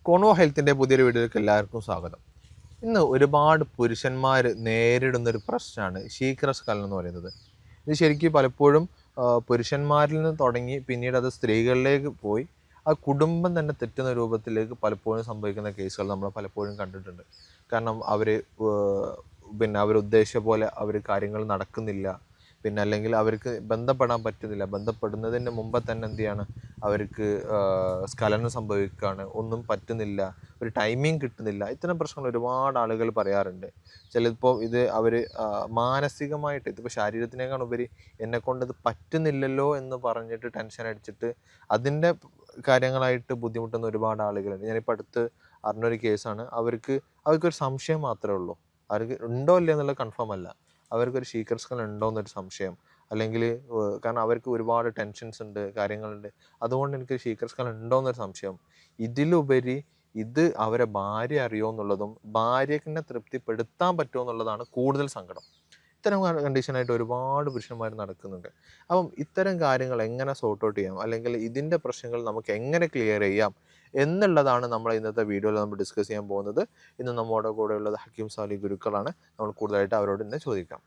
കോണോ ഹെൽത്തിൻ്റെ പുതിയൊരു വീഡിയോയിലേക്ക് എല്ലാവർക്കും സ്വാഗതം. ഇന്ന് ഒരുപാട് പുരുഷന്മാർ നേരിടുന്നൊരു പ്രശ്നമാണ് ശീഘ്രസ്ഖലനം എന്ന് പറയുന്നത്. ഇത് ശരിക്കും പലപ്പോഴും പുരുഷന്മാരിൽ നിന്ന് തുടങ്ങി പിന്നീട് അത് സ്ത്രീകളിലേക്ക് പോയി ആ കുടുംബം തന്നെ തെറ്റുന്ന രൂപത്തിലേക്ക് പലപ്പോഴും സംഭവിക്കുന്ന കേസുകൾ നമ്മൾ പലപ്പോഴും കണ്ടിട്ടുണ്ട്. കാരണം അവർ അവരുദ്ദേശിച്ച പോലെ അവർ കാര്യങ്ങൾ നടക്കുന്നില്ല, പിന്നെ അല്ലെങ്കിൽ അവർക്ക് ബന്ധപ്പെടാൻ പറ്റുന്നില്ല. ബന്ധപ്പെടുന്നതിന് മുമ്പ് തന്നെ എന്ത് ചെയ്യാണ്, അവർക്ക് സ്ഖലനം സംഭവിക്കുകയാണ്, ഒന്നും പറ്റുന്നില്ല, ഒരു ടൈമിങ് കിട്ടുന്നില്ല. ഇത്തരം പ്രശ്നങ്ങൾ ഒരുപാട് ആളുകൾ പറയാറുണ്ട്. ചിലപ്പോൾ ഇത് അവർ മാനസികമായിട്ട്, ഇതിപ്പോൾ ശരീരത്തിനേക്കാൾ ഉപരി എന്നെക്കൊണ്ട് ഇത് പറ്റുന്നില്ലല്ലോ എന്ന് പറഞ്ഞിട്ട് ടെൻഷൻ അടിച്ചിട്ട് അതിൻ്റെ കാര്യങ്ങളായിട്ട് ബുദ്ധിമുട്ടുന്ന ഒരുപാട് ആളുകളുണ്ട്. ഞാനിപ്പോൾ അടുത്ത് അറിഞ്ഞൊരു കേസാണ്. അവർക്കൊരു സംശയം മാത്രമേ ഉള്ളൂ. അവർക്ക് ഉണ്ടോ ഇല്ല എന്നുള്ളത് കൺഫേം അല്ല. അവർക്കൊരു ശീഘ്രസ്ഖലനം ഉണ്ടോ എന്നൊരു സംശയം, അല്ലെങ്കിൽ കാരണം അവർക്ക് ഒരുപാട് ടെൻഷൻസ് ഉണ്ട്, കാര്യങ്ങളുണ്ട്, അതുകൊണ്ട് എനിക്ക് ശീഘ്രസ്ഖലനം ഉണ്ടോ എന്നൊരു സംശയം. ഇതിലുപരി ഇത് അവരെ ഭാര്യ അറിയോ എന്നുള്ളതും ഭാര്യനെ തൃപ്തിപ്പെടുത്താൻ പറ്റുമോ എന്നുള്ളതാണ് കൂടുതൽ സങ്കടം. ഇത്തരം കണ്ടീഷനായിട്ട് ഒരുപാട് പുരുഷന്മാർ നടക്കുന്നുണ്ട്. അപ്പം ഇത്തരം കാര്യങ്ങൾ എങ്ങനെ സോർട്ട് ഔട്ട് ചെയ്യാം, അല്ലെങ്കിൽ ഇതിൻ്റെ പ്രശ്നങ്ങൾ നമുക്ക് എങ്ങനെ ക്ലിയർ ചെയ്യാം എന്നുള്ളതാണ് നമ്മൾ ഇന്നത്തെ വീഡിയോയിൽ നമ്മൾ ഡിസ്കസ് ചെയ്യാൻ പോകുന്നത്. ഇന്ന് നമ്മുടെ കൂടെ ഉള്ളത് ഹക്കീം സാലി ഗുരുക്കളാണ്. നമ്മൾ കൂടുതലായിട്ട് അവരോട് ഇന്ന് ചോദിക്കാം.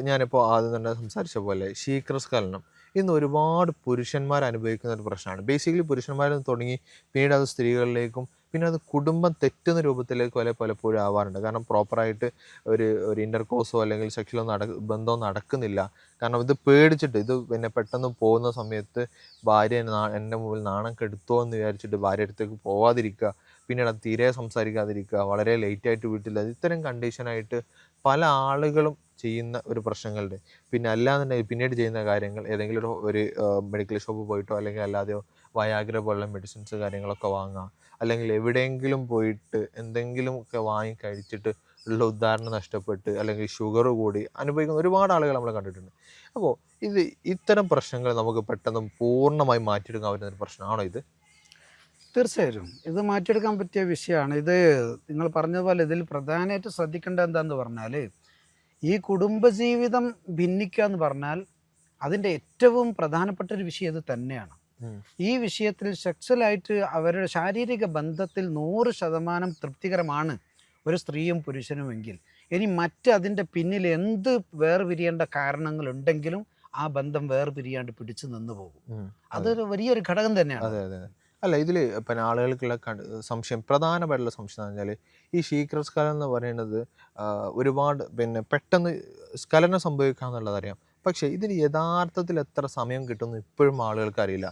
ഞാനിപ്പോൾ ആദ്യം തന്നെ സംസാരിച്ച പോലെ ശീഘ്രസ്ഖലനം ഇന്ന് ഒരുപാട് പുരുഷന്മാർ അനുഭവിക്കുന്ന ഒരു പ്രശ്നമാണ്. ബേസിക്കലി പുരുഷന്മാരിൽ തുടങ്ങി പിന്നീട് അത് സ്ത്രീകളിലേക്കും പിന്നെ അത് കുടുംബം തെറ്റുന്ന രൂപത്തിലേക്ക് വരെ പലപ്പോഴും ആവാറുണ്ട്. കാരണം പ്രോപ്പറായിട്ട് ഒരു ഇൻ്റർകോഴ്സോ അല്ലെങ്കിൽ സെക്ഷലോ ബന്ധമോ നടക്കുന്നില്ല. കാരണം ഇത് പേടിച്ചിട്ട്, ഇത് പിന്നെ പെട്ടെന്ന് പോകുന്ന സമയത്ത് ഭാര്യ എൻ്റെ മുമ്പിൽ നാണം കെടുത്തോ എന്ന് വിചാരിച്ചിട്ട് ഭാര്യ അടുത്തേക്ക് പോവാതിരിക്കുക, പിന്നീട് അത് തീരെ സംസാരിക്കാതിരിക്കുക, വളരെ ലേറ്റായിട്ട് വീട്ടിൽ, ഇത്തരം കണ്ടീഷനായിട്ട് പല ആളുകളും ചെയ്യുന്ന ഒരു പ്രശ്നങ്ങളുണ്ട്. പിന്നെ അല്ലാന്നുണ്ടെങ്കിൽ പിന്നീട് ചെയ്യുന്ന കാര്യങ്ങൾ ഏതെങ്കിലും ഒരു മെഡിക്കൽ ഷോപ്പ് പോയിട്ടോ അല്ലെങ്കിൽ അല്ലാതെയോ വയാഗ്ര പോലുള്ള മെഡിസിൻസ് കാര്യങ്ങളൊക്കെ വാങ്ങുക, അല്ലെങ്കിൽ എവിടെയെങ്കിലും പോയിട്ട് എന്തെങ്കിലുമൊക്കെ വാങ്ങി കഴിച്ചിട്ട് ഉള്ള ഉദാഹരണം നഷ്ടപ്പെട്ട് അല്ലെങ്കിൽ ഷുഗർ കൂടി അനുഭവിക്കുന്ന ഒരുപാട് ആളുകൾ നമ്മൾ കണ്ടിട്ടുണ്ട്. അപ്പോൾ ഇത്തരം പ്രശ്നങ്ങൾ നമുക്ക് പെട്ടെന്ന് പൂർണ്ണമായി മാറ്റിയെടുക്കാൻ പറ്റുന്ന ഒരു പ്രശ്നമാണോ ഇത്? തീർച്ചയായും ഇത് മാറ്റിയെടുക്കാൻ പറ്റിയ വിഷയമാണ്. ഇത് നിങ്ങൾ പറഞ്ഞതുപോലെ ഇതിൽ പ്രധാനമായിട്ട് ശ്രദ്ധിക്കേണ്ടത് എന്താണെന്ന് പറഞ്ഞാൽ, ഈ കുടുംബജീവിതം ഭിന്നിക്കുക എന്ന് പറഞ്ഞാൽ അതിൻ്റെ ഏറ്റവും പ്രധാനപ്പെട്ട ഒരു വിഷയം ഇത് തന്നെയാണ്. ഈ വിഷയത്തിൽ സെക്സ്വലായിട്ട് അവരുടെ ശാരീരിക ബന്ധത്തിൽ 100% തൃപ്തികരമാണ് ഒരു സ്ത്രീയും പുരുഷനുമെങ്കിൽ, ഇനി അതിൻ്റെ പിന്നിൽ എന്ത് വേർപിരിയേണ്ട കാരണങ്ങളുണ്ടെങ്കിലും ആ ബന്ധം വേർപിരിയാണ്ട് പിടിച്ചു നിന്ന് പോകും. അതൊരു വലിയൊരു ഘടകം തന്നെയാണ്. അല്ല, ഇതിൽ പിന്നെ ആളുകൾക്കുള്ള സംശയം, പ്രധാനമായിട്ടുള്ള സംശയം എന്ന് പറഞ്ഞാൽ ഈ ശീഘ്രസ്ഖലനം എന്ന് പറയുന്നത് ഒരുപാട് പിന്നെ പെട്ടെന്ന് സ്ഖലനം സംഭവിക്കാമെന്നുള്ളത് അറിയാം. പക്ഷേ ഇതിന് യഥാർത്ഥത്തിൽ എത്ര സമയം കിട്ടുമെന്ന് ഇപ്പോഴും ആളുകൾക്ക് അറിയില്ല.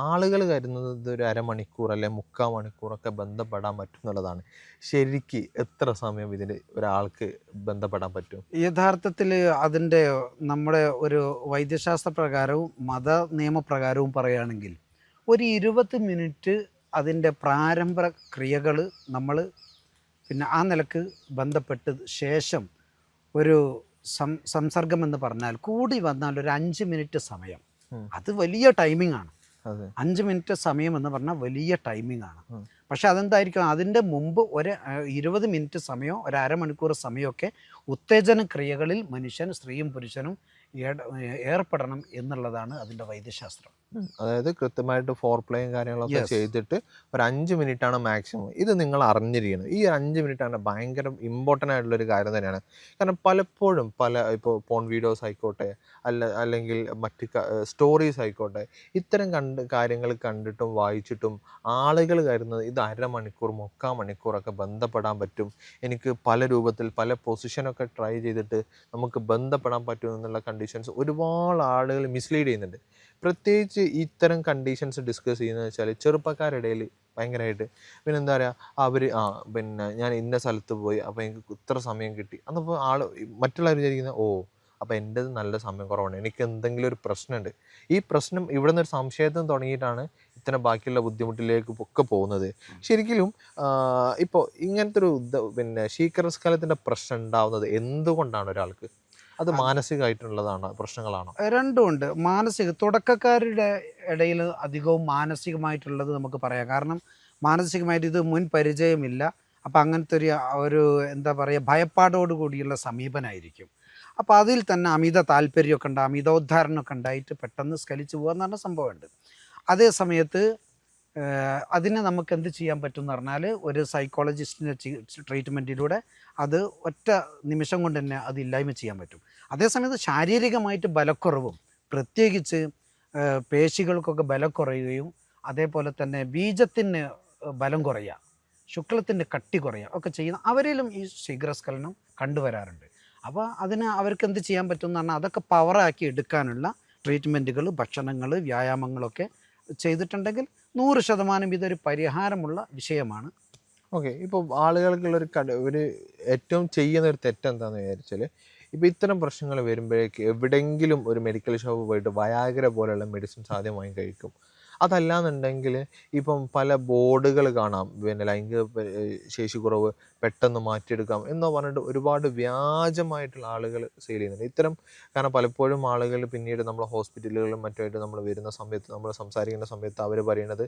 ആളുകൾ കരുതുന്നത് ഒരു അരമണിക്കൂർ അല്ലെങ്കിൽ 3/4 മണിക്കൂറൊക്കെ ബന്ധപ്പെടാൻ പറ്റും എന്നുള്ളതാണ്. ശരിക്ക് എത്ര സമയം ഇതിന് ഒരാൾക്ക് ബന്ധപ്പെടാൻ പറ്റും? യഥാർത്ഥത്തിൽ അതിൻ്റെ നമ്മുടെ ഒരു വൈദ്യശാസ്ത്ര പ്രകാരവും മത നിയമപ്രകാരവും പറയുകയാണെങ്കിൽ ഒരു 20 മിനിറ്റ് അതിൻ്റെ പ്രാരംഭ ക്രിയകൾ നമ്മൾ പിന്നെ ആ നിലക്ക് ബന്ധപ്പെട്ട് ശേഷം ഒരു സംസർഗം എന്ന് പറഞ്ഞാൽ കൂടി വന്നാൽ ഒരു 5 മിനിറ്റ് സമയം, അത് വലിയ ടൈമിംഗ് ആണ്. 5 മിനിറ്റ് സമയം എന്ന് പറഞ്ഞാൽ വലിയ ടൈമിംഗ് ആണ്. പക്ഷെ അതെന്തായിരിക്കും, അതിൻ്റെ മുമ്പ് ഒരു 20 മിനിറ്റ് സമയമോ ഒരു അരമണിക്കൂർ സമയമൊക്കെ ഉത്തേജന ക്രിയകളിൽ മനുഷ്യൻ, സ്ത്രീയും പുരുഷനും ഏർപ്പെടണം എന്നുള്ളതാണ് അതിൻ്റെ വൈദ്യശാസ്ത്രം. അതായത് കൃത്യമായിട്ട് ഫോർ പ്ലേയും കാര്യങ്ങളൊക്കെ ചെയ്തിട്ട് ഒരു 5 മിനിറ്റാണ് മാക്സിമം. ഇത് നിങ്ങൾ അറിഞ്ഞിരിക്കണം. ഈ 5 മിനിറ്റാണ് ഭയങ്കര ഇമ്പോർട്ടൻ്റ് ആയിട്ടുള്ളൊരു കാര്യം തന്നെയാണ്. കാരണം പലപ്പോഴും ഇപ്പോൾ പോൺ വീഡിയോസ് ആയിക്കോട്ടെ, അല്ലെങ്കിൽ മറ്റ് സ്റ്റോറീസ് ആയിക്കോട്ടെ, ഇത്തരം കാര്യങ്ങൾ കണ്ടിട്ടും വായിച്ചിട്ടും ആളുകൾ കരുതുന്നത് ഇത് അരമണിക്കൂർ 3/4 മണിക്കൂറൊക്കെ ബന്ധപ്പെടാൻ പറ്റും, എനിക്ക് പല രൂപത്തിൽ പല പൊസിഷനൊക്കെ ട്രൈ ചെയ്തിട്ട് നമുക്ക് ബന്ധപ്പെടാൻ പറ്റും എന്നുള്ള കണ്ടീഷൻസ് ഒരുപാട് ആളുകൾ മിസ്ലീഡ് ചെയ്യുന്നുണ്ട്. പ്രത്യേകിച്ച് ഇത്തരം കണ്ടീഷൻസ് ഡിസ്കസ് ചെയ്യുന്നത് വെച്ചാൽ ചെറുപ്പക്കാരുടെ ഇടയിൽ ഭയങ്കരമായിട്ട് പിന്നെ എന്താ പറയുക, പിന്നെ ഞാൻ ഇന്ന സ്ഥലത്ത് പോയി അപ്പോൾ എനിക്ക് ഇത്ര സമയം കിട്ടി അന്നപ്പോൾ മറ്റുള്ളവർ വിചാരിക്കുന്നത് അപ്പോൾ എൻ്റെത് നല്ല സമയം കുറവാണ്, എനിക്ക് എന്തെങ്കിലും ഒരു പ്രശ്നമുണ്ട്. ഈ പ്രശ്നം ഇവിടെ നിന്നൊരു സംശയത്തിന് തുടങ്ങിയിട്ടാണ് ഇത്തരം ബാക്കിയുള്ള ബുദ്ധിമുട്ടിലേക്ക് ഒക്കെ പോകുന്നത്. ശരിക്കും ഇപ്പോൾ ഇങ്ങനത്തെ ഒരു പിന്നെ ശീഘ്രസ്ഖലനത്തിൻ്റെ പ്രശ്നം ഉണ്ടാവുന്നത് എന്തുകൊണ്ടാണ് ഒരാൾക്ക്? അത് മാനസികമായിട്ടുള്ളതാണോ, പ്രശ്നങ്ങളാണോ? രണ്ടും ഉണ്ട്. തുടക്കക്കാരുടെ ഇടയിൽ അധികവും മാനസികമായിട്ടുള്ളത് നമുക്ക് പറയാം. കാരണം മാനസികമായിട്ട് ഇത് മുൻ പരിചയമില്ല. അപ്പം അങ്ങനത്തെ ഒരു എന്താ പറയുക, ഭയപ്പാടോട് കൂടിയുള്ള സമീപനമായിരിക്കും. അപ്പോൾ അതിൽ തന്നെ അമിത താല്പര്യമൊക്കെ ഉണ്ട്, അമിതോദ്ധാരണമൊക്കെ ഉണ്ടായിട്ട് പെട്ടെന്ന് സ്ഖലിച്ചു പോകുക എന്ന് പറഞ്ഞ സംഭവമുണ്ട്. അതേ സമയത്ത് അതിന് നമുക്ക് എന്ത് ചെയ്യാൻ പറ്റും എന്ന് പറഞ്ഞാൽ ഒരു സൈക്കോളജിസ്റ്റിൻ്റെ ട്രീറ്റ്മെൻറ്റിലൂടെ അത് ഒറ്റ നിമിഷം കൊണ്ട് തന്നെ അത് ഇല്ലായ്മ ചെയ്യാൻ പറ്റും. അതേസമയത്ത് ശാരീരികമായിട്ട് ബലക്കുറവും പ്രത്യേകിച്ച് പേശികൾക്കൊക്കെ ബലം കുറയുകയും അതേപോലെ തന്നെ ബീജത്തിന് ബലം കുറയുക, ശുക്ലത്തിൻ്റെ കട്ടി കുറയുക ഒക്കെ ചെയ്യുന്ന അവരിലും ഈ ശീഘ്രസ്ഖലനം കണ്ടുവരാറുണ്ട്. അപ്പോൾ അതിന് അവർക്ക് എന്ത് ചെയ്യാൻ പറ്റും എന്ന് പറഞ്ഞാൽ അതൊക്കെ പവറാക്കി എടുക്കാനുള്ള ട്രീറ്റ്മെൻറ്റുകൾ, ഭക്ഷണങ്ങൾ, വ്യായാമങ്ങളൊക്കെ ചെയ്തിട്ടുണ്ടെങ്കിൽ 100% ഇതൊരു പരിഹാരമുള്ള വിഷയമാണ്. ഓക്കെ. ഇപ്പോൾ ആളുകൾക്കുള്ളൊരു ഒരു ഏറ്റവും ചെയ്യുന്ന ഒരു തെറ്റെന്താണെന്ന് വിചാരിച്ചാൽ, ഇപ്പോൾ ഇത്തരം പ്രശ്നങ്ങൾ വരുമ്പോഴേക്ക് എവിടെയെങ്കിലും ഒരു മെഡിക്കൽ ഷോപ്പ് പോയിട്ട് വയാഗ്ര പോലെയുള്ള മെഡിസിൻസ് ആദ്യം വാങ്ങി കഴിക്കും. അതല്ലാന്നുണ്ടെങ്കിൽ ഇപ്പം പല ബോർഡുകൾ കാണാം, പിന്നെ ലൈംഗിക ശേഷി കുറവ് പെട്ടെന്ന് മാറ്റിയെടുക്കാം എന്നോ പറഞ്ഞിട്ട് ഒരുപാട് വ്യാജമായിട്ടുള്ള ആളുകൾ സെയിൽ ചെയ്യുന്നുണ്ട്. ഇത്തരം കാരണം പലപ്പോഴും ആളുകൾ പിന്നീട് നമ്മൾ ഹോസ്പിറ്റലുകളിലും മറ്റുമായിട്ട് നമ്മൾ വരുന്ന സമയത്ത്, നമ്മൾ സംസാരിക്കുന്ന സമയത്ത് അവർ പറയുന്നത്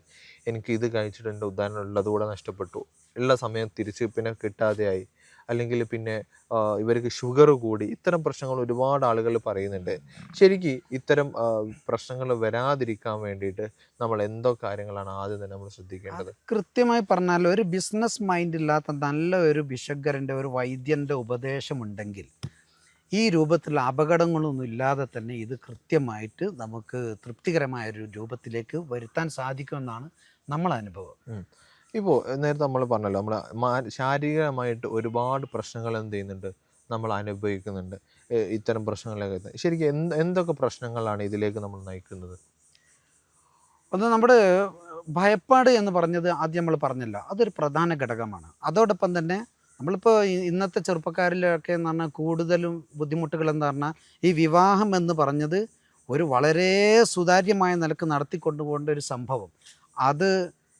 എനിക്ക് ഇത് കഴിച്ചിട്ട് എൻ്റെ ഉദാഹരണം ഉള്ളത് കൂടെ നഷ്ടപ്പെട്ടു, ഉള്ള സമയം തിരിച്ച് പിന്നെ കിട്ടാതെയായി, അല്ലെങ്കിൽ പിന്നെ ഇവർക്ക് ഷുഗർ കൂടി, ഇത്തരം പ്രശ്നങ്ങൾ ഒരുപാട് ആളുകൾ പറയുന്നുണ്ട്. ശരിക്കും ഇത്തരം പ്രശ്നങ്ങൾ വരാതിരിക്കാൻ വേണ്ടിയിട്ട് നമ്മൾ എന്തോ കാര്യങ്ങളാണ് ആദ്യം തന്നെ നമ്മൾ ശ്രദ്ധിക്കേണ്ടത്? കൃത്യമായി പറഞ്ഞാൽ ഒരു ബിസിനസ് മൈൻഡ് ഇല്ലാത്ത നല്ല ഒരു ഭിഷഗ്വരൻ്റെ, ഒരു വൈദ്യൻ്റെ ഉപദേശമുണ്ടെങ്കിൽ ഈ രൂപത്തിലുള്ള അപകടങ്ങളൊന്നും ഇല്ലാതെ തന്നെ ഇത് കൃത്യമായിട്ട് നമുക്ക് തൃപ്തികരമായൊരു രൂപത്തിലേക്ക് വരുത്താൻ സാധിക്കുമെന്നാണ് നമ്മളെ അനുഭവം. ഇപ്പോൾ നേരത്തെ നമ്മൾ പറഞ്ഞല്ലോ, നമ്മൾ ശാരീരികമായിട്ട് ഒരുപാട് പ്രശ്നങ്ങൾ എന്ത് ചെയ്യുന്നുണ്ട്, നമ്മൾ അനുഭവിക്കുന്നുണ്ട് ഇത്തരം പ്രശ്നങ്ങളിലേക്ക്. ശരിക്കും എന്തൊക്കെ പ്രശ്നങ്ങളാണ് ഇതിലേക്ക് നമ്മൾ നയിക്കുന്നത്? ഒന്ന് നമ്മുടെ ഭയപ്പാട് എന്ന് പറഞ്ഞത് ആദ്യം നമ്മൾ പറഞ്ഞല്ലോ, അതൊരു പ്രധാന ഘടകമാണ്. അതോടൊപ്പം തന്നെ നമ്മളിപ്പോൾ ഇന്നത്തെ ചെറുപ്പക്കാരിലൊക്കെ എന്ന് പറഞ്ഞാൽ കൂടുതലും ബുദ്ധിമുട്ടുകൾ എന്ന് പറഞ്ഞാൽ ഈ വിവാഹം എന്ന് പറഞ്ഞത് ഒരു വളരെ സുതാര്യമായ നിലക്ക് നടത്തിക്കൊണ്ടുപോകേണ്ട ഒരു സംഭവം, അത്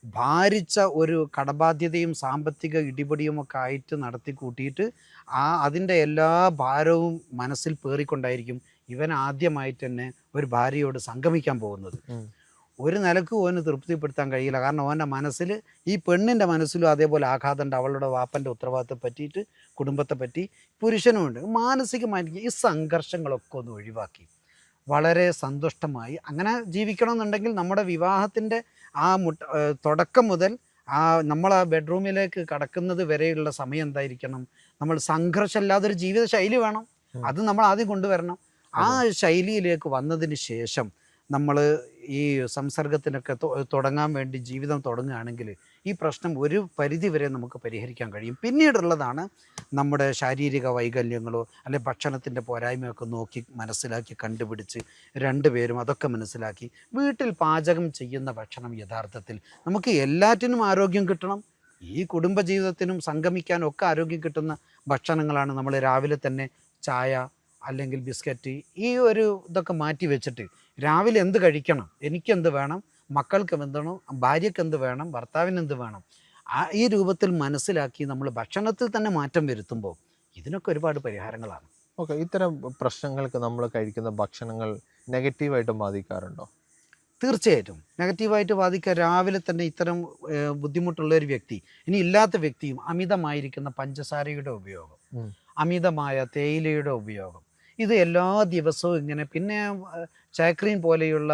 ഭാരിച്ച ഒരു കടബാധ്യതയും സാമ്പത്തിക ഇടിപടിയും ഒക്കെ ആയിട്ട് നടത്തി കൂട്ടിയിട്ട് അതിൻ്റെ എല്ലാ ഭാരവും മനസ്സിൽ പേറിക്കൊണ്ടായിരിക്കും ഇവൻ ആദ്യമായിട്ട് തന്നെ ഒരു ഭാര്യയോട് സംഗമിക്കാൻ പോകുന്നത്. ഒരു നിലക്ക് ഓന് തൃപ്തിപ്പെടുത്താൻ കഴിയില്ല. കാരണം ഓൻ്റെ മനസ്സിൽ, ഈ പെണ്ണിൻ്റെ മനസ്സിലും അതേപോലെ ആഘാതമുണ്ട്, അവളുടെ വാപ്പൻ്റെ ഉത്തരവാദിത്തത്തെ പറ്റിയിട്ട്, കുടുംബത്തെ പറ്റി. പുരുഷനുമുണ്ട്. മാനസികമായിട്ട് ഈ സംഘർഷങ്ങളൊക്കെ ഒന്ന് ഒഴിവാക്കി വളരെ സന്തുഷ്ടമായി അങ്ങനെ ജീവിക്കണമെന്നുണ്ടെങ്കിൽ നമ്മുടെ വിവാഹത്തിൻ്റെ ആ തുടക്കം മുതൽ നമ്മൾ ആ ബെഡ്റൂമിലേക്ക് കടക്കുന്നത് വരെയുള്ള സമയം എന്തായിരിക്കണം, നമ്മൾ സംഘർഷമില്ലാതൊരു ജീവിത ശൈലി വേണം. അത് നമ്മൾ ആദ്യം കൊണ്ടുവരണം. ആ ശൈലിയിലേക്ക് വന്നതിന് ശേഷം നമ്മൾ ഈ സംസർഗത്തിനൊക്കെ തുടങ്ങാൻ വേണ്ടി ജീവിതം തുടങ്ങുകയാണെങ്കിൽ ഈ പ്രശ്നം ഒരു പരിധി വരെ നമുക്ക് പരിഹരിക്കാൻ കഴിയും. പിന്നീടുള്ളതാണ് നമ്മുടെ ശാരീരിക വൈകല്യങ്ങളോ അല്ലെ ഭക്ഷണത്തിൻ്റെ പോരായ്മയൊക്കെ നോക്കി മനസ്സിലാക്കി കണ്ടുപിടിച്ച് രണ്ടുപേരും അതൊക്കെ മനസ്സിലാക്കി വീട്ടിൽ പാചകം ചെയ്യുന്ന ഭക്ഷണം യഥാർത്ഥത്തിൽ നമുക്ക് എല്ലാറ്റിനും ആരോഗ്യം കിട്ടണം. ഈ കുടുംബജീവിതത്തിനും സംഗമിക്കാനും ഒക്കെ ആരോഗ്യം കിട്ടുന്ന ഭക്ഷണങ്ങളാണ് നമ്മൾ രാവിലെ തന്നെ ചായ അല്ലെങ്കിൽ ബിസ്ക്കറ്റ് ഈ ഒരു ഇതൊക്കെ മാറ്റി വെച്ചിട്ട് രാവിലെ എന്ത് കഴിക്കണം, എനിക്കെന്ത് വേണം, മക്കൾക്ക് എന്ത് വേണം, ഭാര്യയ്ക്ക് എന്ത് വേണം, ഭർത്താവിന് എന്ത് വേണം, ഈ രൂപത്തിൽ മനസ്സിലാക്കി നമ്മൾ ഭക്ഷണത്തിൽ തന്നെ മാറ്റം വരുത്തുമ്പോൾ ഇതിനൊക്കെ ഒരുപാട് പരിഹാരങ്ങളാണ്. ഓക്കെ. ഇത്തരം പ്രശ്നങ്ങൾക്ക് നമ്മൾ കഴിക്കുന്ന ഭക്ഷണങ്ങൾ നെഗറ്റീവായിട്ടും ബാധിക്കാറുണ്ടോ? തീർച്ചയായിട്ടും നെഗറ്റീവായിട്ട് ബാധിക്കുക. രാവിലെ തന്നെ ഇത്തരം ബുദ്ധിമുട്ടുള്ള ഒരു വ്യക്തി, ഇനി ഇല്ലാത്ത വ്യക്തിയും അമിതമായിരിക്കുന്ന പഞ്ചസാരയുടെ ഉപയോഗം, അമിതമായ തേയിലയുടെ ഉപയോഗം, ഇത് എല്ലാ ദിവസവും ഇങ്ങനെ, പിന്നെ ചാക്രീൻ പോലെയുള്ള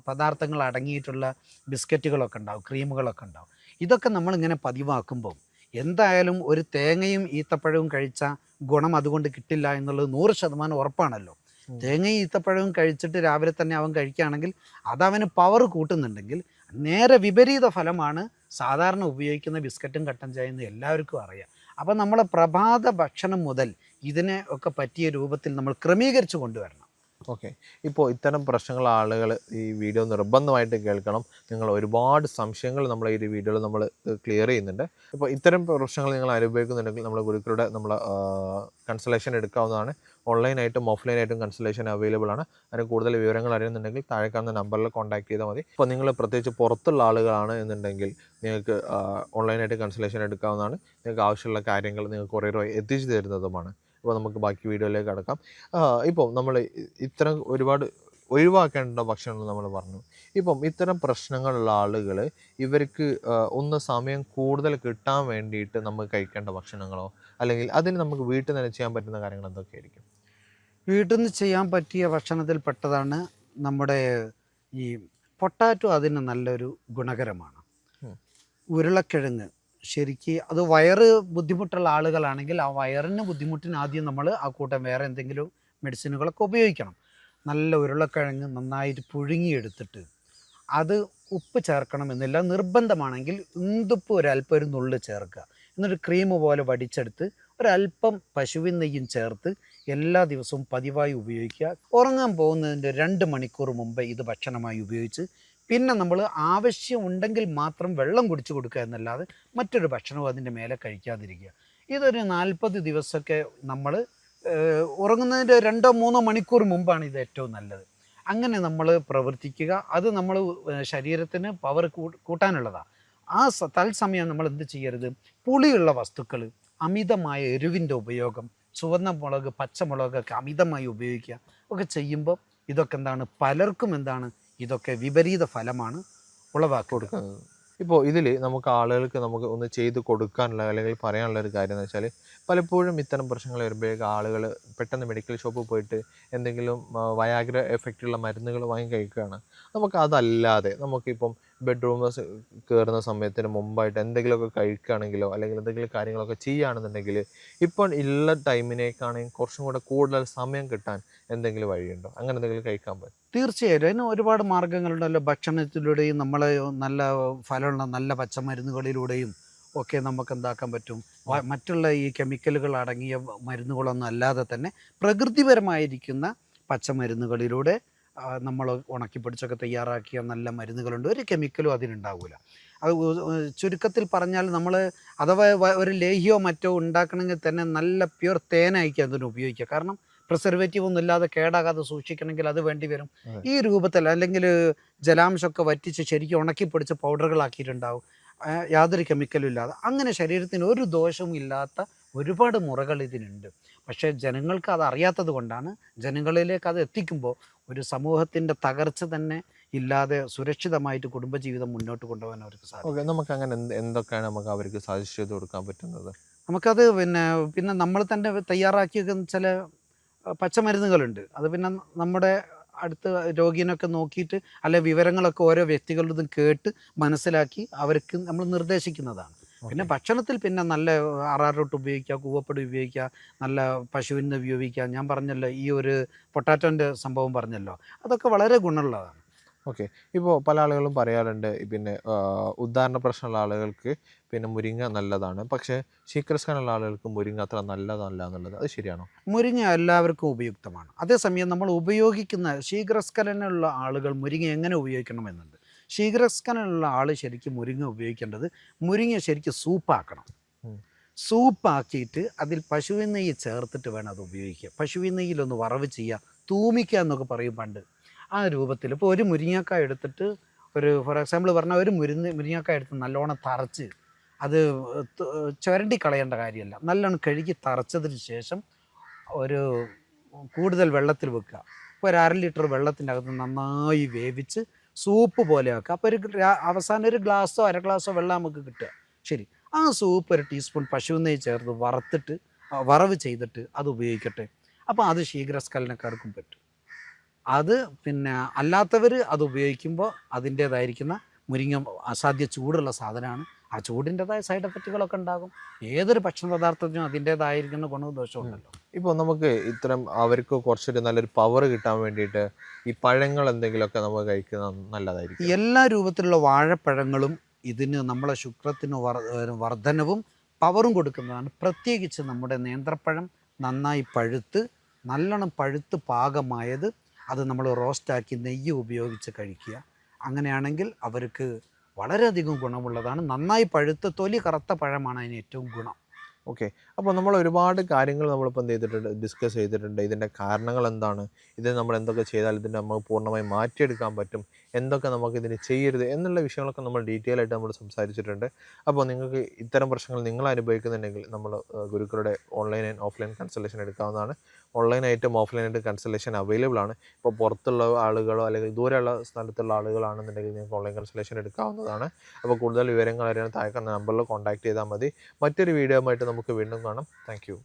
പദാർത്ഥങ്ങൾ അടങ്ങിയിട്ടുള്ള ബിസ്ക്കറ്റുകളൊക്കെ ഉണ്ടാവും, ക്രീമുകളൊക്കെ ഉണ്ടാവും. ഇതൊക്കെ നമ്മളിങ്ങനെ പതിവാക്കുമ്പോൾ എന്തായാലും ഒരു തേങ്ങയും ഈത്തപ്പഴവും കഴിച്ച ഗുണം അതുകൊണ്ട് കിട്ടില്ല എന്നുള്ളത് 100% ഉറപ്പാണല്ലോ. തേങ്ങയും ഈത്തപ്പഴവും കഴിച്ചിട്ട് രാവിലെ തന്നെ അവൻ കഴിക്കുകയാണെങ്കിൽ അതവന് പവർ കൂട്ടുന്നുണ്ടെങ്കിൽ നേരെ വിപരീത ഫലമാണ് സാധാരണ ഉപയോഗിക്കുന്ന ബിസ്ക്കറ്റും കട്ടൻ ചായയും എല്ലാവർക്കും അറിയാം. അപ്പം നമ്മളെ പ്രഭാത ഭക്ഷണം മുതൽ ഇതിനെ ഒക്കെ പറ്റിയ രൂപത്തിൽ നമ്മൾ ക്രമീകരിച്ചു കൊണ്ടുവരണം. ഓക്കെ. ഇപ്പോൾ ഇത്തരം പ്രശ്നങ്ങൾ ആളുകൾ ഈ വീഡിയോ നിർബന്ധമായിട്ട് കേൾക്കണം. നിങ്ങൾ ഒരുപാട് സംശയങ്ങൾ നമ്മൾ ഈ വീഡിയോയിൽ നമ്മൾ ക്ലിയർ ചെയ്യുന്നുണ്ട്. ഇപ്പോൾ ഇത്തരം പ്രശ്നങ്ങൾ നിങ്ങൾ അനുഭവിക്കുന്നുണ്ടെങ്കിൽ നമ്മൾ ഗുരുക്കളുടെ നമ്മൾ കൺസൾട്ടേഷൻ എടുക്കാവുന്നതാണ്. ഓൺലൈനായിട്ടും ഓഫ്ലൈനായിട്ടും കൺസൾട്ടേഷൻ അവൈലബിൾ ആണ്. അതിന് കൂടുതൽ വിവരങ്ങൾ അറിയുന്നുണ്ടെങ്കിൽ താഴെ കാണുന്ന നമ്പറിൽ കോൺടാക്ട് ചെയ്താൽ മതി. ഇപ്പോൾ നിങ്ങൾ പ്രത്യേകിച്ച് പുറത്തുള്ള ആളുകളാണ് എന്നുണ്ടെങ്കിൽ നിങ്ങൾക്ക് ഓൺലൈനായിട്ട് കൺസൾട്ടേഷൻ എടുക്കാവുന്നതാണ്. നിങ്ങൾക്ക് ആവശ്യമുള്ള കാര്യങ്ങൾ നിങ്ങൾക്ക് കൊറിയർ വഴി എത്തിച്ചു തരുന്നതുമാണ്. ഇപ്പോൾ നമുക്ക് ബാക്കി വീഡിയോയിലേക്ക് കടക്കാം. ഇപ്പോൾ നമ്മൾ ഇത്തരം ഒരുപാട് ഒഴിവാക്കേണ്ട ഭക്ഷണങ്ങൾ നമ്മൾ പറഞ്ഞു. ഇപ്പം ഇത്തരം പ്രശ്നങ്ങളുള്ള ആളുകൾ ഇവർക്ക് ഒന്ന് സമയം കൂടുതൽ കിട്ടാൻ വേണ്ടിയിട്ട് നമുക്ക് കഴിക്കേണ്ട ഭക്ഷണങ്ങളോ അല്ലെങ്കിൽ അതിന് നമുക്ക് വീട്ടിൽ തന്നെ ചെയ്യാൻ പറ്റുന്ന കാര്യങ്ങൾ എന്തൊക്കെയായിരിക്കും? വീട്ടിൽ നിന്ന് ചെയ്യാൻ പറ്റിയ ഭക്ഷണത്തിൽ പെട്ടതാണ് നമ്മുടെ ഈ പൊട്ടാറ്റോ. അതിന് നല്ലൊരു ഗുണകരമാണ്. ഉം. ഉരുളക്കിഴങ്ങ് ശരിക്ക് അത് വയറ് ബുദ്ധിമുട്ടുള്ള ആളുകളാണെങ്കിൽ ആ വയറിന് ബുദ്ധിമുട്ടിന് ആദ്യം നമ്മൾ ആ കൂട്ടം വേറെ എന്തെങ്കിലും മെഡിസിനുകളൊക്കെ ഉപയോഗിക്കണം. നല്ല ഉരുളക്കിഴങ്ങ് നന്നായിട്ട് പുഴുങ്ങിയെടുത്തിട്ട് അത് ഉപ്പ് ചേർക്കണമെന്നില്ല, നിർബന്ധമാണെങ്കിൽ ഇന്തുപ്പ് ഒരല്പം ഒരു നുള്ള് ചേർക്കുക. എന്നിട്ട് ക്രീം പോലെ വടിച്ചെടുത്ത് ഒരല്പം പശുവിൻ നെയ്യും ചേർത്ത് എല്ലാ ദിവസവും പതിവായി ഉപയോഗിക്കുക. ഉറങ്ങാൻ പോകുന്നതിൻ്റെ 2 മണിക്കൂർ മുമ്പേ ഇത് ഭക്ഷണമായി ഉപയോഗിച്ച് പിന്നെ നമ്മൾ ആവശ്യമുണ്ടെങ്കിൽ മാത്രം വെള്ളം കുടിച്ചു കൊടുക്കുക എന്നല്ലാതെ മറ്റൊരു ഭക്ഷണവും അതിൻ്റെ മേലെ കഴിക്കാതിരിക്കുക. ഇതൊരു 40 ദിവസമൊക്കെ നമ്മൾ ഉറങ്ങുന്നതിൻ്റെ 2-3 മണിക്കൂർ മുമ്പാണ് ഇത് ഏറ്റവും നല്ലത്. അങ്ങനെ നമ്മൾ പ്രവർത്തിക്കുക. അത് നമ്മൾ ശരീരത്തിന് പവർ കൂട്ടാനുള്ളതാണ്. ആ തത്സമയം നമ്മൾ എന്ത് ചെയ്യരുത്, പുളിയുള്ള വസ്തുക്കൾ, അമിതമായ എരിവിൻ്റെ ഉപയോഗം, ചുവന്ന മുളക്, പച്ചമുളകൊക്കെ അമിതമായി ഉപയോഗിക്കുക ഒക്കെ ചെയ്യുമ്പോൾ ഇതൊക്കെ എന്താണ്, പലർക്കും എന്താണ്, ഇതൊക്കെ വിപരീത ഫലമാണ് ഉളവാക്കുക. ഇപ്പോൾ ഇതിൽ നമുക്ക് ആളുകൾക്ക് നമുക്ക് ഒന്ന് ചെയ്ത് കൊടുക്കാനുള്ള അല്ലെങ്കിൽ പറയാനുള്ള ഒരു കാര്യം എന്ന് വെച്ചാൽ, പലപ്പോഴും ഇത്തരം പ്രശ്നങ്ങൾ വരുമ്പോഴേക്കും ആളുകൾ പെട്ടെന്ന് മെഡിക്കൽ ഷോപ്പിൽ പോയിട്ട് എന്തെങ്കിലും വയാഗ്ര എഫക്റ്റുള്ള മരുന്നുകൾ വാങ്ങി കഴിക്കുകയാണ്. നമുക്ക് അതല്ലാതെ നമുക്കിപ്പം ബെഡ്റൂമിൽ കയറുന്ന സമയത്തിന് മുമ്പായിട്ട് എന്തെങ്കിലുമൊക്കെ കഴിക്കുകയാണെങ്കിലോ അല്ലെങ്കിൽ എന്തെങ്കിലും കാര്യങ്ങളൊക്കെ ചെയ്യുകയാണെന്നുണ്ടെങ്കിൽ ഇപ്പോൾ ഉള്ള ടൈമിനേക്കാണെങ്കിൽ കുറച്ചും കൂടെ കൂടുതൽ സമയം കിട്ടാൻ എന്തെങ്കിലും വഴിയുണ്ടോ? അങ്ങനെ എന്തെങ്കിലും കഴിക്കാൻ പറ്റും? തീർച്ചയായിട്ടും അതിന് ഒരുപാട് മാർഗ്ഗങ്ങളുണ്ടല്ലോ. ഭക്ഷണത്തിലൂടെയും നമ്മൾ നല്ല ഫലമുള്ള നല്ല പച്ചമരുന്നുകളിലൂടെയും ഒക്കെ നമുക്ക് എന്താക്കാൻ പറ്റും. മറ്റുള്ള ഈ കെമിക്കലുകൾ അടങ്ങിയ മരുന്നുകളൊന്നും അല്ലാതെ തന്നെ പ്രകൃതിപരമായിരിക്കുന്ന പച്ചമരുന്നുകളിലൂടെ നമ്മൾ ഉണക്കിപ്പൊടിച്ചൊക്കെ തയ്യാറാക്കിയ നല്ല മരുന്നുകളുണ്ട്. ഒരു കെമിക്കലും അതിനുണ്ടാവില്ല. അത് ചുരുക്കത്തിൽ പറഞ്ഞാൽ നമ്മൾ അഥവാ ഒരു ലേഹ്യമോ മറ്റോ ഉണ്ടാക്കണമെങ്കിൽ തന്നെ നല്ല പ്യുർ തേനായിരിക്കും അതിന് ഉപയോഗിക്കുക. കാരണം പ്രിസർവേറ്റീവ് ഒന്നും ഇല്ലാതെ കേടാകാതെ സൂക്ഷിക്കണമെങ്കിൽ അത് വേണ്ടി വരും. ഈ രൂപത്തിൽ അല്ലെങ്കിൽ ജലാംശമൊക്കെ വറ്റിച്ച് ശരിക്കും ഉണക്കിപ്പൊടിച്ച് പൗഡറുകളാക്കിയിട്ടുണ്ടാവും, യാതൊരു കെമിക്കലും ഇല്ലാതെ. അങ്ങനെ ശരീരത്തിന് ഒരു ദോഷവും ഇല്ലാത്ത ഒരുപാട് മുറകൾ ഇതിനുണ്ട്. പക്ഷേ ജനങ്ങൾക്ക് അത് അറിയാത്തത് കൊണ്ടാണ്. ജനങ്ങളിലേക്ക് അത് എത്തിക്കുമ്പോൾ ഒരു സമൂഹത്തിൻ്റെ തകർച്ച തന്നെ ഇല്ലാതെ സുരക്ഷിതമായിട്ട് കുടുംബജീവിതം മുന്നോട്ട് കൊണ്ടുപോകാൻ അവർക്ക് സാധിക്കും. ഓക്കെ, നമുക്ക് അങ്ങനെ എന്തൊക്കെയാണ് നമുക്ക് അവർക്ക് സജസ്റ്റ് ചെയ്ത് കൊടുക്കാൻ പറ്റുന്നത്? നമുക്കത് പിന്നെ നമ്മൾ തന്നെ തയ്യാറാക്കിയ ചില പച്ചമരുന്നുകളുണ്ട്. അത് പിന്നെ നമ്മുടെ അടുത്ത രോഗീനൊക്കെ നോക്കിയിട്ട് അല്ലെ വിവരങ്ങളൊക്കെ ഓരോ വ്യക്തികളുടേതും കേട്ട് മനസ്സിലാക്കി അവർക്ക് നമ്മൾ നിർദ്ദേശിക്കുന്നതാണ്. പിന്നെ ഭക്ഷണത്തിൽ പിന്നെ നല്ല അറാറോട്ട് ഉപയോഗിക്കുക, കൂവപ്പൊടി ഉപയോഗിക്കുക, നല്ല പശുവിന് ഉപയോഗിക്കുക. ഞാൻ പറഞ്ഞല്ലോ ഈ ഒരു പൊട്ടാറ്റോൻ്റെ സംഭവം പറഞ്ഞല്ലോ, അതൊക്കെ വളരെ ഗുണമുള്ളതാണ്. ഓക്കെ. ഇപ്പോൾ പല ആളുകളും പറയാറുണ്ട് പിന്നെ ഉദാഹരണ പ്രശ്നമുള്ള ആളുകൾക്ക് പിന്നെ മുരിങ്ങ നല്ലതാണ്. പക്ഷേ ശീഘ്രസ്ഖലനമുള്ള ആളുകൾക്ക് മുരിങ്ങ അത്ര നല്ലതല്ല എന്നുള്ളത്. അത് ശരിയാണോ? മുരിങ്ങ എല്ലാവർക്കും ഉപയുക്തമാണ്. അതേസമയം നമ്മൾ ഉപയോഗിക്കുന്ന ശീഘ്രസ്ഖലനമുള്ള ആളുകൾ മുരിങ്ങ എങ്ങനെ ഉപയോഗിക്കണമെന്നുണ്ട്. ശീഘ്രസ്ഖലനമുള്ള ആൾ ശരിക്കും മുരിങ്ങ ഉപയോഗിക്കേണ്ടത്, മുരിങ്ങ ശരിക്കും സൂപ്പാക്കണം. സൂപ്പാക്കിയിട്ട് അതിൽ പശുവിൻ നെയ്യ് ചേർത്തിട്ട് വേണം അത് ഉപയോഗിക്കുക. പശുവിൻ നെയ്യിലൊന്ന് വറവ് ചെയ്യുക, തൂമിക്കുക എന്നൊക്കെ പറയും പണ്ട്. ആ രൂപത്തിൽ ഇപ്പോൾ ഒരു മുരിങ്ങക്കായ എടുത്തിട്ട് ഫോർ എക്സാമ്പിൾ പറഞ്ഞാൽ ഒരു മുരിങ്ങക്കായ എടുത്ത് നല്ലോണം തറച്ച് അത് ചുരണ്ടി കളയേണ്ട കാര്യമല്ല. നല്ലോണം കഴുകി തറച്ചതിന് ശേഷം ഒരു കൂടുതൽ വെള്ളത്തിൽ വെക്കുക. ഇപ്പോൾ ഒരു 1/2 ലിറ്റർ വെള്ളത്തിൻ്റെ അകത്ത് നന്നായി വേവിച്ച് സൂപ്പ് പോലെ ആക്കുക. അപ്പോൾ അവസാനം ഒരു ഗ്ലാസ്സോ 1/2 ഗ്ലാസ്സോ വെള്ളം നമുക്ക് കിട്ടുക. ശരി, ആ സൂപ്പ് ഒരു ടീസ്പൂൺ പശു നെയ്യ് ചേർത്ത് വറുത്തിട്ട് വറവ് ചെയ്തിട്ട് അത് ഉപയോഗിക്കട്ടെ. അപ്പോൾ അത് ശീഘ്രസ്ഖലനക്കാർക്കും പറ്റും. അത് പിന്നെ അല്ലാത്തവർ അത് ഉപയോഗിക്കുമ്പോൾ അതിൻ്റേതായിരിക്കുന്ന മുരിങ്ങ അസാധ്യ ചൂടുള്ള സാധനമാണ്. ആ ചൂടിൻ്റെതായ സൈഡ് എഫക്റ്റുകളൊക്കെ ഉണ്ടാകും. ഏതൊരു ഭക്ഷണ പദാർത്ഥത്തിനും അതിൻ്റേതായിരിക്കുന്ന ഗുണവും ദോഷവും ഉണ്ടല്ലോ. ഇപ്പോൾ നമുക്ക് ഇത്തരം അവർക്ക് കുറച്ചൊരു നല്ലൊരു പവർ കിട്ടാൻ വേണ്ടിയിട്ട് ഈ പഴങ്ങൾ എന്തെങ്കിലുമൊക്കെ നമ്മൾ കഴിക്കുന്നത് നല്ലതായിരിക്കും. എല്ലാ രൂപത്തിലുള്ള വാഴപ്പഴങ്ങളും ഇതിന് നമ്മളെ ശുക്രത്തിന് വർധനവും പവറും കൊടുക്കുന്നതാണ്. പ്രത്യേകിച്ച് നമ്മുടെ നേന്ത്രപ്പഴം നന്നായി പഴുത്ത് നല്ലോണം പഴുത്ത് പാകമായത് അത് നമ്മൾ റോസ്റ്റാക്കി നെയ്യ് ഉപയോഗിച്ച് കഴിക്കുക. അങ്ങനെയാണെങ്കിൽ അവർക്ക് വളരെയധികം ഗുണമുള്ളതാണ്. നന്നായി പഴുത്ത തൊലി കറുത്ത പഴമാണ് അതിന് ഏറ്റവും ഗുണം. ഓക്കെ. അപ്പോൾ നമ്മൾ ഒരുപാട് കാര്യങ്ങൾ നമ്മളിപ്പോൾ എന്ത് ചെയ്തിട്ടുണ്ട്, ഡിസ്കസ് ചെയ്തിട്ടുണ്ട്. ഇതിൻ്റെ കാരണങ്ങൾ എന്താണ്, ഇത് നമ്മൾ എന്തൊക്കെ ചെയ്താൽ ഇതിനെ നമുക്ക് പൂർണ്ണമായി മാറ്റിയെടുക്കാൻ പറ്റും, എന്തൊക്കെ നമുക്ക് ഇതിന് ചെയ്യരുത് എന്നുള്ള വിഷയങ്ങളൊക്കെ നമ്മൾ ഡീറ്റെയിൽ ആയിട്ട് നമ്മൾ സംസാരിച്ചിട്ടുണ്ട്. അപ്പോൾ നിങ്ങൾക്ക് ഇത്തരം പ്രശ്നങ്ങൾ നിങ്ങൾ അനുഭവിക്കുന്നുണ്ടെങ്കിൽ നമ്മൾ ഗുരുക്കളുടെ ഓൺലൈൻ ആൻഡ് ഓഫ്ലൈൻ കൺസൾട്ടേഷൻ എടുക്കാവുന്നതാണ്. ഓൺലൈനായിട്ടും ഓഫ്ലൈനായിട്ടും കൺസൾട്ടേഷൻ അവൈലബിൾ ആണ്. ഇപ്പോൾ പുറത്തുള്ള ആളുകളോ അല്ലെങ്കിൽ ദൂരെയുള്ള സ്ഥലത്തുള്ള ആളുകളാണെന്നുണ്ടെങ്കിൽ നിങ്ങൾക്ക് ഓൺലൈൻ കൺസൾട്ടേഷൻ എടുക്കാവുന്നതാണ്. അപ്പോൾ കൂടുതൽ വിവരങ്ങൾ അറിയാൻ താഴെ നമ്പറിൽ കോൺടാക്ട് ചെയ്താൽ മതി. മറ്റൊരു വീഡിയോ ആയിട്ട് നമുക്ക് വീണ്ടും കാണാം. Thank you.